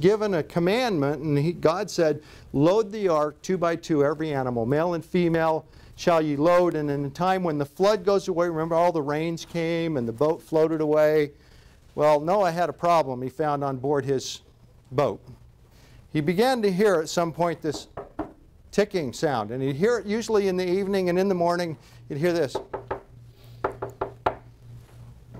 given a commandment, and God said, load the ark 2 by 2, every animal, male and female shall ye load. And in the time when the flood goes away, remember all the rains came and the boat floated away. Well, Noah had a problem he found on board his boat. He began to hear at some point this ticking sound, and he'd hear it usually in the evening, and in the morning you'd hear this.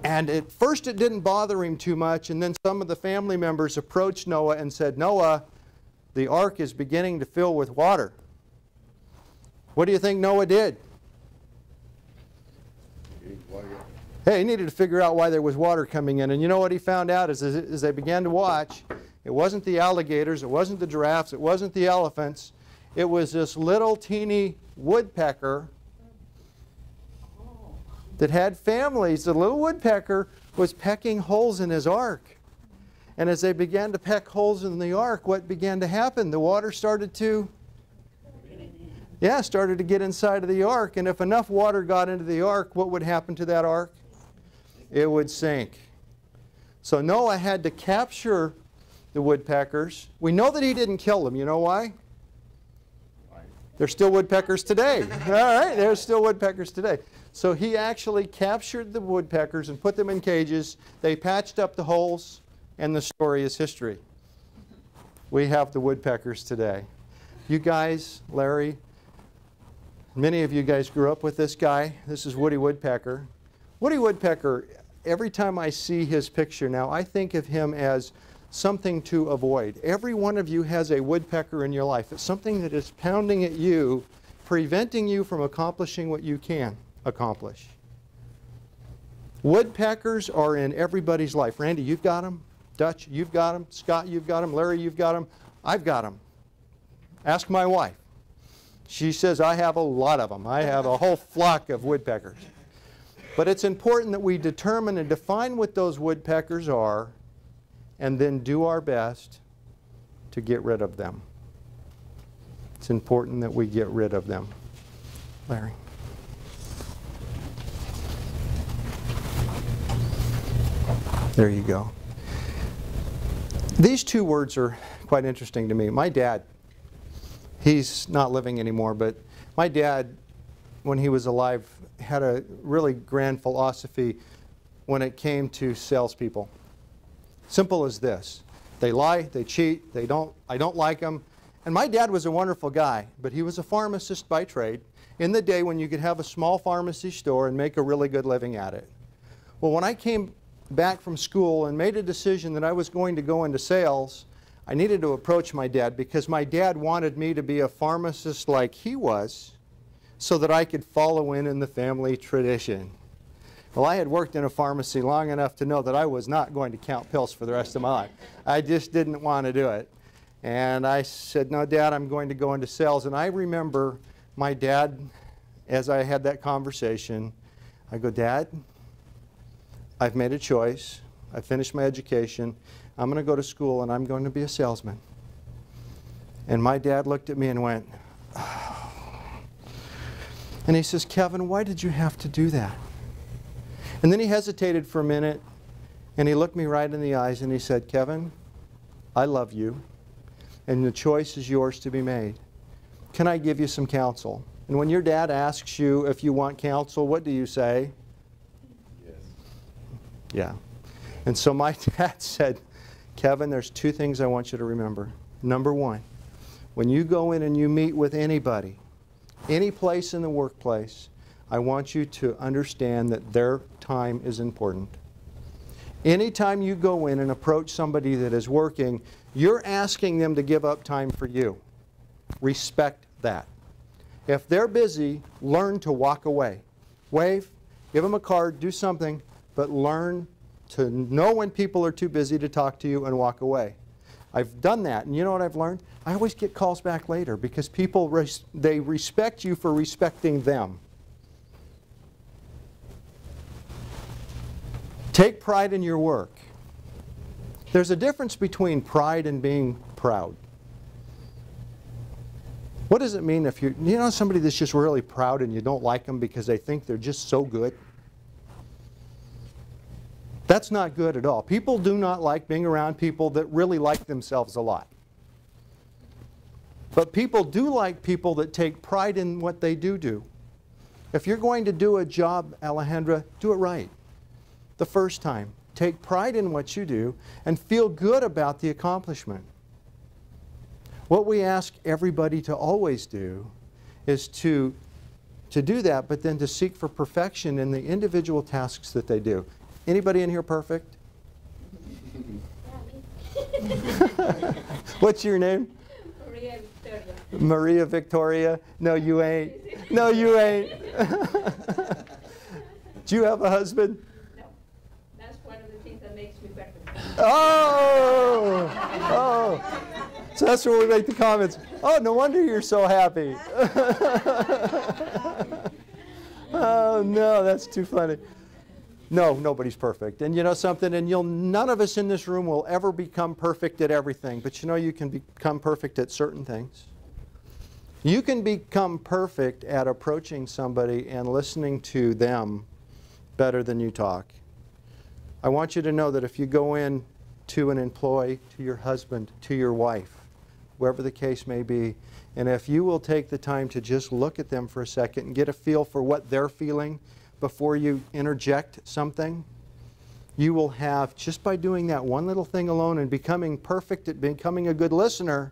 And at first it didn't bother him too much, and then some of the family members approached Noah and said, Noah, the ark is beginning to fill with water. What do you think Noah did? Hey, he needed to figure out why there was water coming in. And you know what he found out as they began to watch? It wasn't the alligators, it wasn't the giraffes, it wasn't the elephants. It was this little teeny woodpecker that had families. The little woodpecker was pecking holes in his ark. And as they began to peck holes in the ark, what began to happen? The water started to get inside of the ark. And if enough water got into the ark, what would happen to that ark? It would sink. So Noah had to capture the woodpeckers. We know that he didn't kill them. You know why? They're still woodpeckers today. All right, there's still woodpeckers today. So he actually captured the woodpeckers and put them in cages. They patched up the holes, and the story is history. We have the woodpeckers today. You guys, Larry, many of you guys grew up with this guy. This is Woody Woodpecker. Woody Woodpecker, every time I see his picture now, I think of him as something to avoid. Every one of you has a woodpecker in your life. It's something that is pounding at you, preventing you from accomplishing what you can accomplish. Woodpeckers are in everybody's life. Randy, you've got them. Dutch, you've got them. Scott, you've got them. Larry, you've got them. I've got them. Ask my wife. She says, I have a lot of them. I have a whole flock of woodpeckers. But it's important that we determine and define what those woodpeckers are, and then do our best to get rid of them. It's important that we get rid of them. Larry. There you go. These two words are quite interesting to me. My dad, he's not living anymore, but my dad, when he was alive, had a really grand philosophy when it came to salespeople. Simple as this. They lie, they cheat, I don't like them. And my dad was a wonderful guy, but he was a pharmacist by trade in the day when you could have a small pharmacy store and make a really good living at it. Well, when I came back from school and made a decision that I was going to go into sales, I needed to approach my dad because my dad wanted me to be a pharmacist like he was so that I could follow in the family tradition. Well, I had worked in a pharmacy long enough to know that I was not going to count pills for the rest of my life. I just didn't want to do it. And I said, no, Dad, I'm going to go into sales. And I remember my dad, as I had that conversation, I go, Dad, I've made a choice. I've finished my education. I'm going to go to school and I'm going to be a salesman. And my dad looked at me and went, oh. And he says, Kevin, why did you have to do that? And then he hesitated for a minute, and he looked me right in the eyes, and he said, Kevin, I love you, and the choice is yours to be made. Can I give you some counsel? And when your dad asks you if you want counsel, what do you say? Yes. Yeah. And so my dad said, Kevin, there's two things I want you to remember. Number one, when you go in and you meet with anybody, any place in the workplace, I want you to understand that their time is important. Anytime you go in and approach somebody that is working, you're asking them to give up time for you. Respect that. If they're busy, learn to walk away. Wave, give them a card, do something, but learn to know when people are too busy to talk to you and walk away. I've done that, and you know what I've learned? I always get calls back later because people, they respect you for respecting them. Take pride in your work. There's a difference between pride and being proud. What does it mean if you know somebody that's just really proud and you don't like them because they think they're just so good? That's not good at all. People do not like being around people that really like themselves a lot. But people do like people that take pride in what they do. If you're going to do a job, Alejandra, do it right the first time. Take pride in what you do and feel good about the accomplishment. What we ask everybody to always do is to do that, but then to seek for perfection in the individual tasks that they do. Anybody in here perfect? What's your name? Maria Victoria. Maria Victoria? No, you ain't. No, you ain't. Do you have a husband? No. That's one of the things that makes me better. Oh! Oh! So that's where we make the comments. Oh, no wonder you're so happy. Oh, no, that's too funny. No, nobody's perfect. And you know something? And none of us in this room will ever become perfect at everything. But you know you can become perfect at certain things. You can become perfect at approaching somebody and listening to them better than you talk. I want you to know that if you go in to an employee, to your husband, to your wife, wherever the case may be, and if you will take the time to just look at them for a second and get a feel for what they're feeling before you interject something, you will have, just by doing that one little thing alone and becoming perfect at becoming a good listener,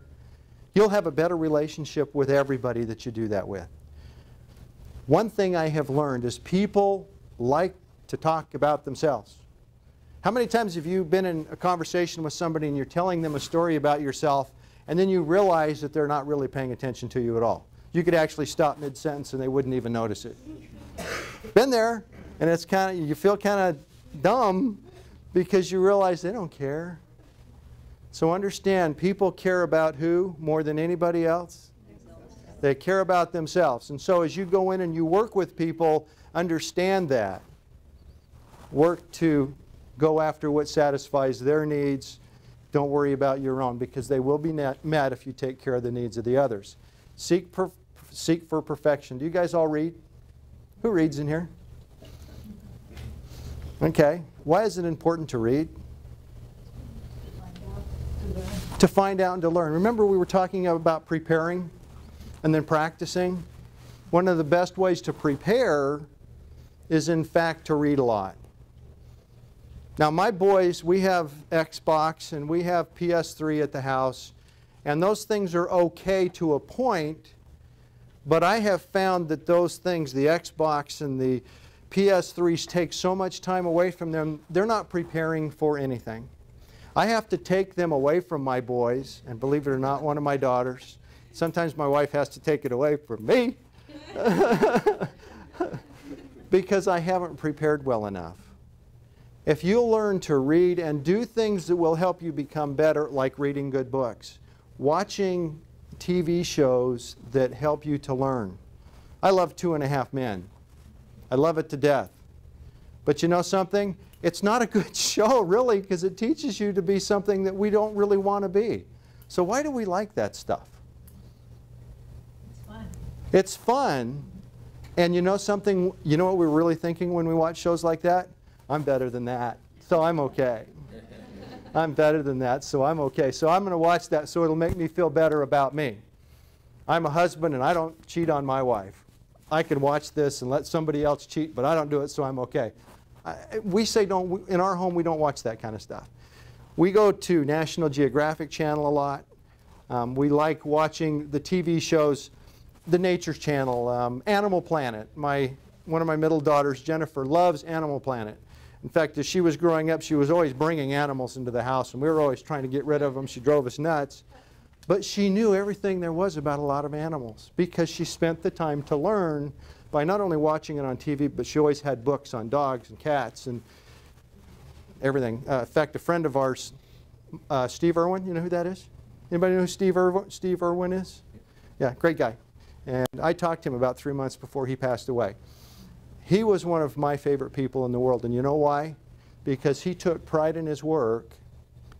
you'll have a better relationship with everybody that you do that with. One thing I have learned is people like to talk about themselves. How many times have you been in a conversation with somebody and you're telling them a story about yourself and then you realize that they're not really paying attention to you at all? You could actually stop mid-sentence and they wouldn't even notice it. Been there, and it's you feel kind of dumb because you realize they don't care. So understand, people care about who more than anybody else? They care about themselves. And so as you go in and you work with people, understand that. Work to go after what satisfies their needs. Don't worry about your own, because they will be met if you take care of the needs of the others. Seek for perfection. Do you guys all read? Who reads in here? Okay. Why is it important to read? To find out and to learn. Remember we were talking about preparing and then practicing? One of the best ways to prepare is in fact to read a lot. Now my boys, we have Xbox and we have PS3 at the house, and those things are okay to a point, but I have found that those things, the Xbox and the PS3s, take so much time away from them, they're not preparing for anything. I have to take them away from my boys, and believe it or not, one of my daughters. Sometimes my wife has to take it away from me because I haven't prepared well enough. If you'll learn to read and do things that will help you become better, like reading good books, watching TV shows that help you to learn. I love 2.5 Men. I love it to death. But you know something? It's not a good show, really, because it teaches you to be something that we don't really want to be. So why do we like that stuff? It's fun. It's fun. And you know something? You know what we're really thinking when we watch shows like that? I'm better than that, so I'm okay. I'm better than that, so I'm okay. So I'm going to watch that so it'll make me feel better about me. I'm a husband and I don't cheat on my wife. I can watch this and let somebody else cheat, but I don't do it, so I'm okay. We say in our home we don't watch that kind of stuff. We go to National Geographic Channel a lot. We like watching the TV shows, the Nature Channel, Animal Planet. One of my middle daughters, Jennifer, loves Animal Planet. In fact, as she was growing up, she was always bringing animals into the house, and we were always trying to get rid of them. She drove us nuts. But she knew everything there was about a lot of animals because she spent the time to learn by not only watching it on TV, but she always had books on dogs and cats and everything. In fact, a friend of ours, Steve Irwin, you know who that is? Anybody know who Steve Irwin is? Yeah, great guy. And I talked to him about 3 months before he passed away. He was one of my favorite people in the world, and you know why? Because he took pride in his work.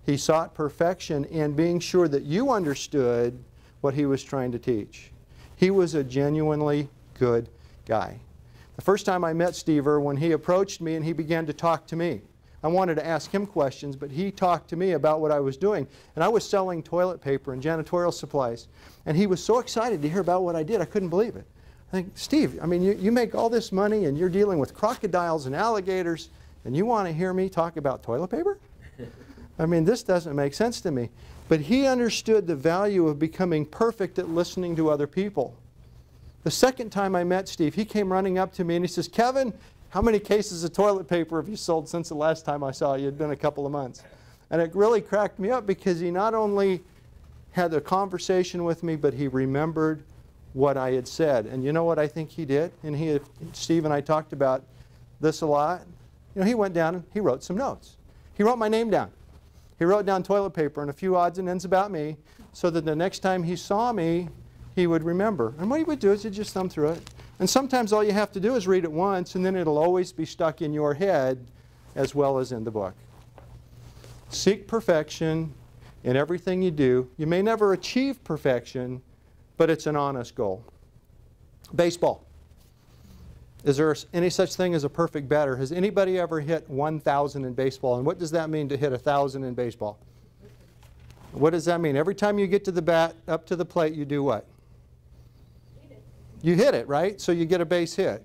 He sought perfection in being sure that you understood what he was trying to teach. He was a genuinely good guy. The first time I met Steve Irwin, he approached me and he began to talk to me. I wanted to ask him questions, but he talked to me about what I was doing. And I was selling toilet paper and janitorial supplies. And he was so excited to hear about what I did, I couldn't believe it. I think, Steve, I mean, you make all this money and you're dealing with crocodiles and alligators, and you want to hear me talk about toilet paper? I mean, this doesn't make sense to me. But he understood the value of becoming perfect at listening to other people. The second time I met Steve, he came running up to me and he says, Kevin, how many cases of toilet paper have you sold since the last time I saw you? It had been a couple of months. And it really cracked me up because he not only had a conversation with me, but he remembered what I had said. And you know what I think he did? And Steve and I talked about this a lot. You know, he went down and he wrote some notes. He wrote my name down. He wrote down toilet paper and a few odds and ends about me so that the next time he saw me, he would remember. And what he would do is he'd just thumb through it. And sometimes all you have to do is read it once, and then it'll always be stuck in your head as well as in the book. Seek perfection in everything you do. You may never achieve perfection, but it's an honest goal. Baseball. Is there any such thing as a perfect batter? Has anybody ever hit 1,000 in baseball? And what does that mean to hit 1,000 in baseball? What does that mean? Every time you get to the bat, up to the plate, you do what? You hit it, right? So you get a base hit.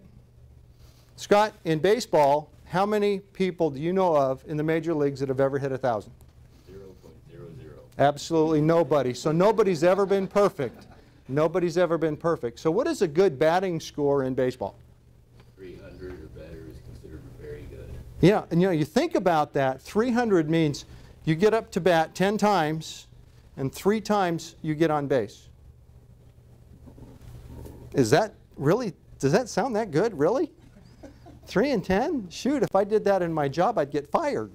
Scott, in baseball, how many people do you know of in the major leagues that have ever hit 1,000? 0.00. Absolutely nobody. So nobody's ever been perfect. Nobody's ever been perfect. So what is a good batting score in baseball? 300 or better is considered very good. Yeah, and you know, you think about that. 300 means you get up to bat 10 times, and 3 times you get on base. Is that really, does that sound that good, really? 3 and 10? Shoot, if I did that in my job, I'd get fired.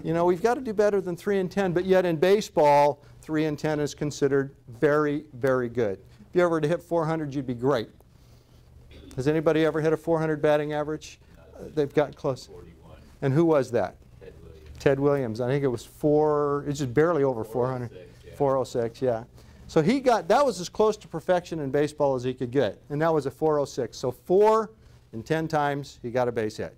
You know, we've got to do better than 3 and 10, but yet in baseball, 3 and 10 is considered very, very good. If you ever were to hit 400, you'd be great. Has anybody ever hit a 400 batting average? They've got close. 41. And who was that? Ted Williams. Ted Williams. I think it was it's just barely over 400. 406, yeah. 406, yeah. So that was as close to perfection in baseball as he could get. And that was a 406. So 4 and 10 times he got a base hit.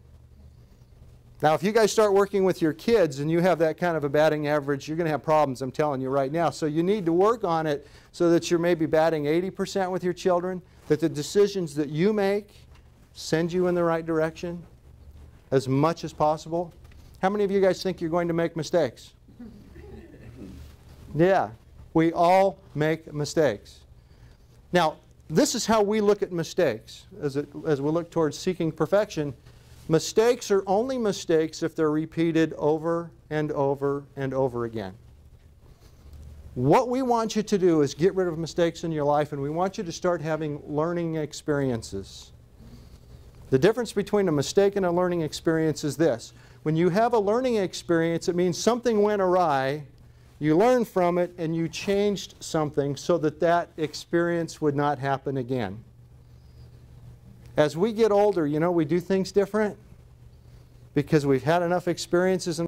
Now if you guys start working with your kids and you have that kind of a batting average, you're going to have problems, I'm telling you right now. So you need to work on it so that you're maybe batting 80% with your children, that the decisions that you make send you in the right direction as much as possible. How many of you guys think you're going to make mistakes? Yeah, we all make mistakes. Now, this is how we look at mistakes as we look towards seeking perfection. Mistakes are only mistakes if they're repeated over and over and over again. What we want you to do is get rid of mistakes in your life, and we want you to start having learning experiences. The difference between a mistake and a learning experience is this. When you have a learning experience, it means something went awry, you learned from it, and you changed something so that that experience would not happen again. As we get older, you know, we do things different because we've had enough experiences in